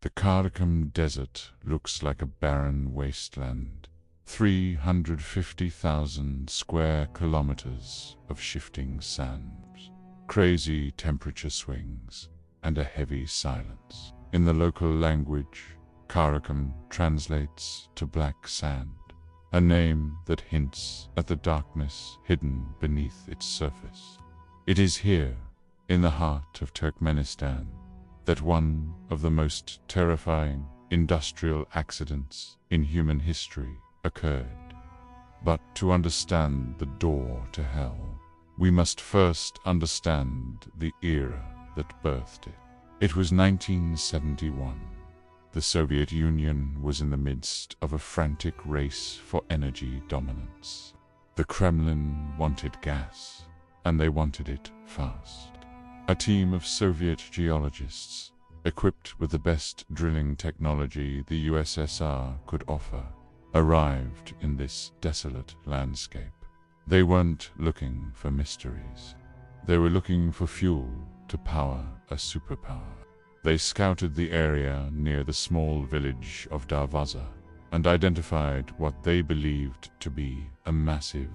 The Karakum Desert looks like a barren wasteland. 350,000 square kilometers of shifting sands, crazy temperature swings, and a heavy silence. In the local language, Karakum translates to black sand, a name that hints at the darkness hidden beneath its surface. It is here, in the heart of Turkmenistan, that one of the most terrifying industrial accidents in human history occurred. But to understand the door to hell, we must first understand the era that birthed it. It was 1971. The Soviet Union was in the midst of a frantic race for energy dominance. The Kremlin wanted gas, and they wanted it fast. A team of Soviet geologists, equipped with the best drilling technology the USSR could offer, arrived in this desolate landscape. They weren't looking for mysteries. They were looking for fuel to power a superpower. They scouted the area near the small village of Darvaza and identified what they believed to be a massive,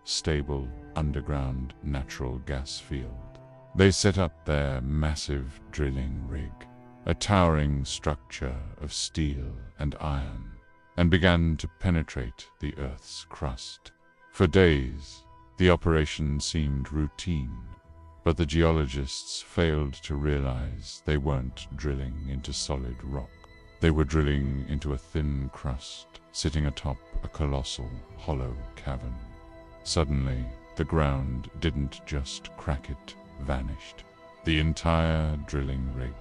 stable underground natural gas field. They set up their massive drilling rig, a towering structure of steel and iron, and began to penetrate the Earth's crust. For days, the operation seemed routine, but the geologists failed to realize they weren't drilling into solid rock. They were drilling into a thin crust, sitting atop a colossal, hollow cavern. Suddenly, the ground didn't just crack, it vanished. The entire drilling rig,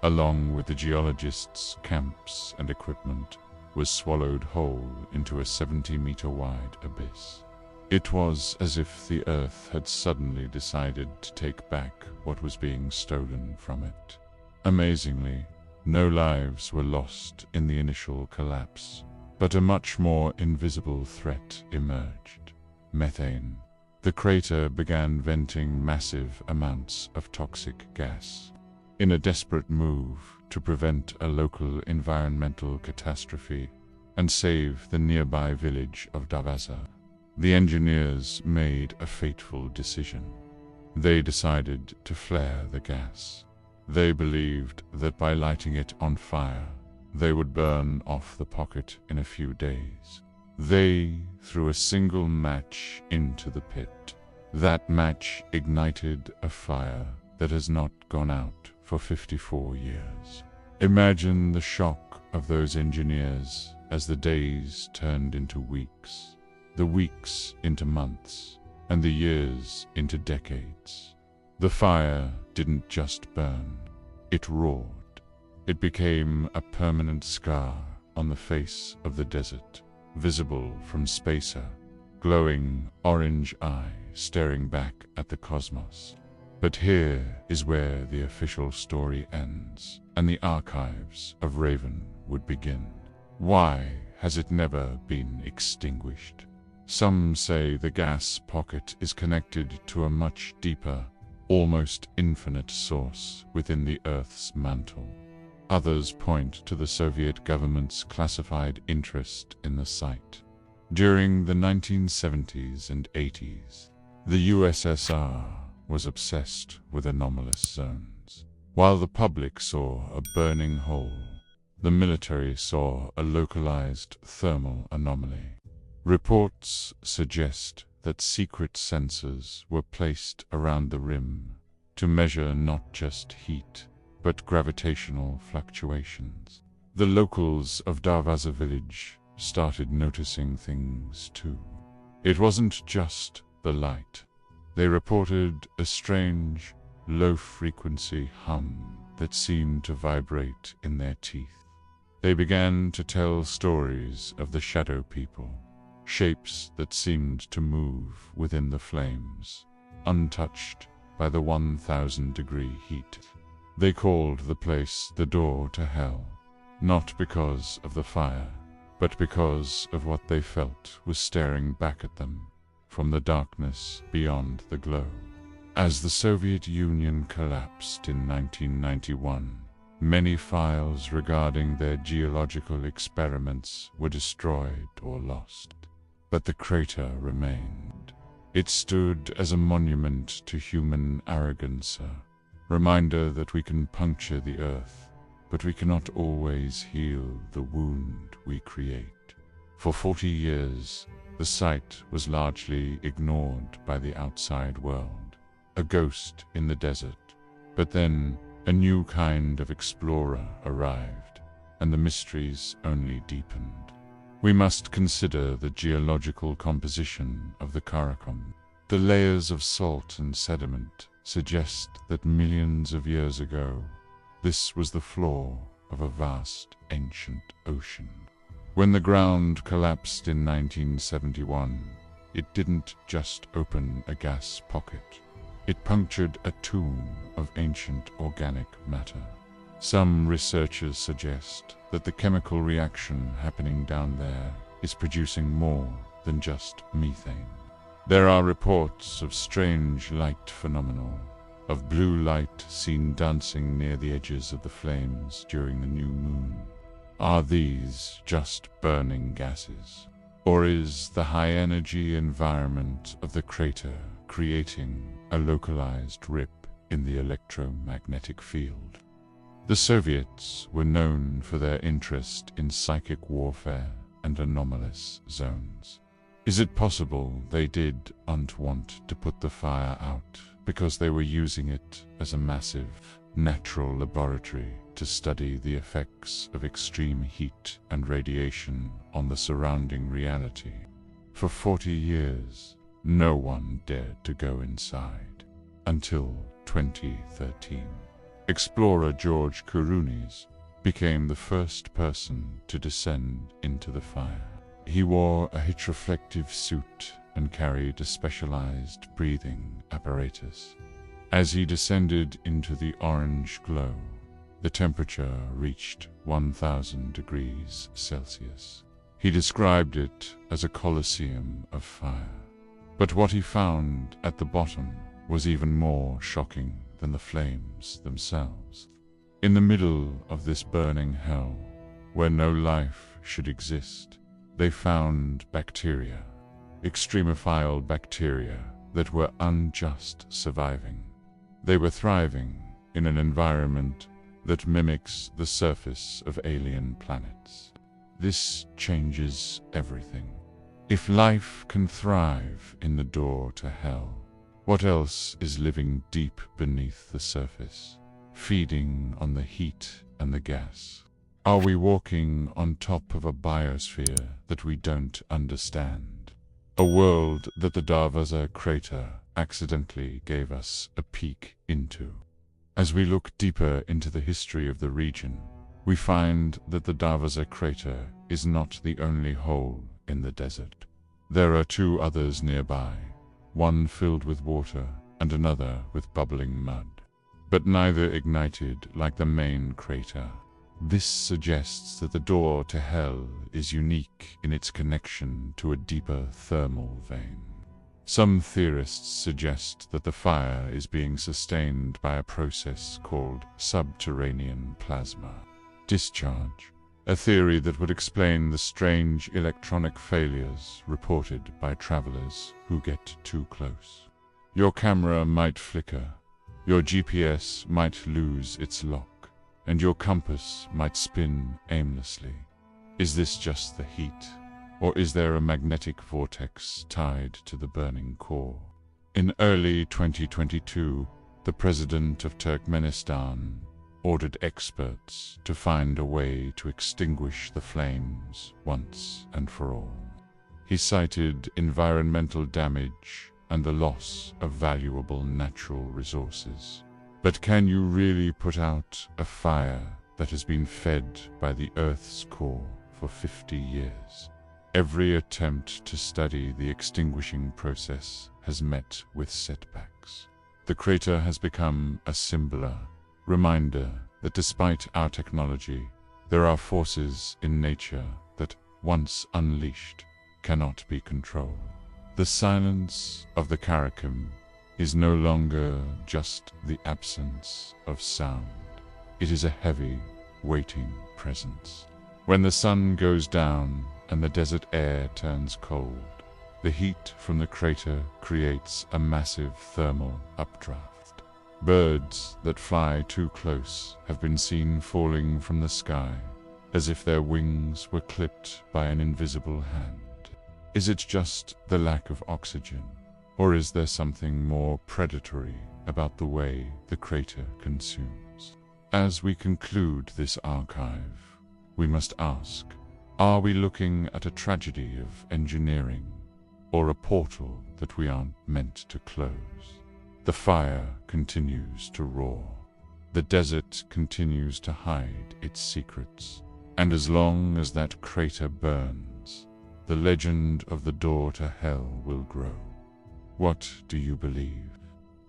along with the geologists' camps and equipment, was swallowed whole into a 70-meter-wide abyss. It was as if the Earth had suddenly decided to take back what was being stolen from it. Amazingly, no lives were lost in the initial collapse, but a much more invisible threat emerged: methane. The crater began venting massive amounts of toxic gas. In a desperate move to prevent a local environmental catastrophe and save the nearby village of Darvaza, the engineers made a fateful decision. They decided to flare the gas. They believed that by lighting it on fire, they would burn off the pocket in a few days. They threw a single match into the pit. That match ignited a fire that has not gone out for 54 years. Imagine the shock of those engineers as the days turned into weeks, the weeks into months, and the years into decades. The fire didn't just burn, it roared. It became a permanent scar on the face of the desert, visible from space, a glowing orange eye staring back at the cosmos. But here is where the official story ends, and the archives of Ravenwood begin. Why has it never been extinguished? Some say the gas pocket is connected to a much deeper, almost infinite source within the Earth's mantle. Others point to the Soviet government's classified interest in the site. During the 1970s and 80s, the USSR was obsessed with anomalous zones. While the public saw a burning hole, the military saw a localized thermal anomaly. Reports suggest that secret sensors were placed around the rim to measure not just heat, but gravitational fluctuations. The locals of Darvaza village started noticing things too. It wasn't just the light. They reported a strange, low-frequency hum that seemed to vibrate in their teeth. They began to tell stories of the shadow people, shapes that seemed to move within the flames, untouched by the 1,000-degree heat. They called the place the door to hell, not because of the fire, but because of what they felt was staring back at them from the darkness beyond the glow. As the Soviet Union collapsed in 1991, Many files regarding their geological experiments were destroyed or lost, but the crater remained. It stood as a monument to human arrogance, a reminder that we can puncture the earth, but we cannot always heal the wound we create. For 40 years, the site was largely ignored by the outside world, a ghost in the desert. But then, a new kind of explorer arrived, and the mysteries only deepened. We must consider the geological composition of the Karakum. The layers of salt and sediment suggest that millions of years ago, this was the floor of a vast ancient ocean. When the ground collapsed in 1971, it didn't just open a gas pocket. It punctured a tomb of ancient organic matter. Some researchers suggest that the chemical reaction happening down there is producing more than just methane. There are reports of strange light phenomena, of blue light seen dancing near the edges of the flames during the new moon. Are these just burning gases? Or is the high-energy environment of the crater creating a localized rip in the electromagnetic field? The Soviets were known for their interest in psychic warfare and anomalous zones. Is it possible they didn't want to put the fire out because they were using it as a massive natural laboratory to study the effects of extreme heat and radiation on the surrounding reality? For 40 years, no one dared to go inside, until 2013. Explorer George Kourounis became the first person to descend into the fire. He wore a heat-reflective suit and carried a specialized breathing apparatus. As he descended into the orange glow, the temperature reached 1,000 degrees Celsius. He described it as a coliseum of fire. But what he found at the bottom was even more shocking than the flames themselves. In the middle of this burning hell, where no life should exist, they found bacteria, extremophile bacteria that were unjust surviving. They were thriving in an environment that mimics the surface of alien planets. This changes everything. If life can thrive in the door to hell, what else is living deep beneath the surface, feeding on the heat and the gas? Are we walking on top of a biosphere that we don't understand? A world that the Darvaza Crater accidentally gave us a peek into. As we look deeper into the history of the region, we find that the Darvaza Crater is not the only hole in the desert. There are two others nearby, one filled with water and another with bubbling mud, but neither ignited like the main crater. This suggests that the door to hell is unique in its connection to a deeper thermal vein. Some theorists suggest that the fire is being sustained by a process called subterranean plasma discharge, a theory that would explain the strange electronic failures reported by travelers who get too close. Your camera might flicker, your GPS might lose its lock, and your compass might spin aimlessly. Is this just the heat, or is there a magnetic vortex tied to the burning core? In early 2022, the president of Turkmenistan ordered experts to find a way to extinguish the flames once and for all. He cited environmental damage and the loss of valuable natural resources. But can you really put out a fire that has been fed by the Earth's core for 50 years? Every attempt to study the extinguishing process has met with setbacks. The crater has become a singular reminder that despite our technology, there are forces in nature that, once unleashed, cannot be controlled. The silence of the Karakum is no longer just the absence of sound. It is a heavy, waiting presence. When the sun goes down and the desert air turns cold, the heat from the crater creates a massive thermal updraft. Birds that fly too close have been seen falling from the sky, as if their wings were clipped by an invisible hand. Is it just the lack of oxygen, or is there something more predatory about the way the crater consumes? As we conclude this archive, we must ask, are we looking at a tragedy of engineering, or a portal that we aren't meant to close? The fire continues to roar. The desert continues to hide its secrets. And as long as that crater burns, the legend of the door to hell will grow. What do you believe?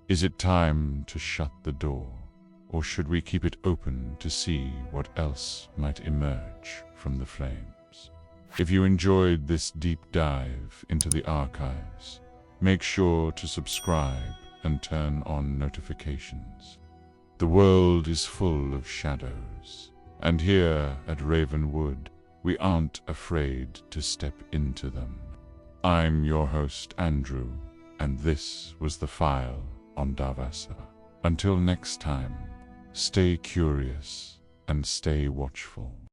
Is it time to shut the door, or should we keep it open to see what else might emerge from the flames? If you enjoyed this deep dive into the archives, make sure to subscribe and turn on notifications. The world is full of shadows, and here at Ravenwood, we aren't afraid to step into them. I'm your host, Andrew, and this was The File on Darvaza. Until next time, stay curious and stay watchful.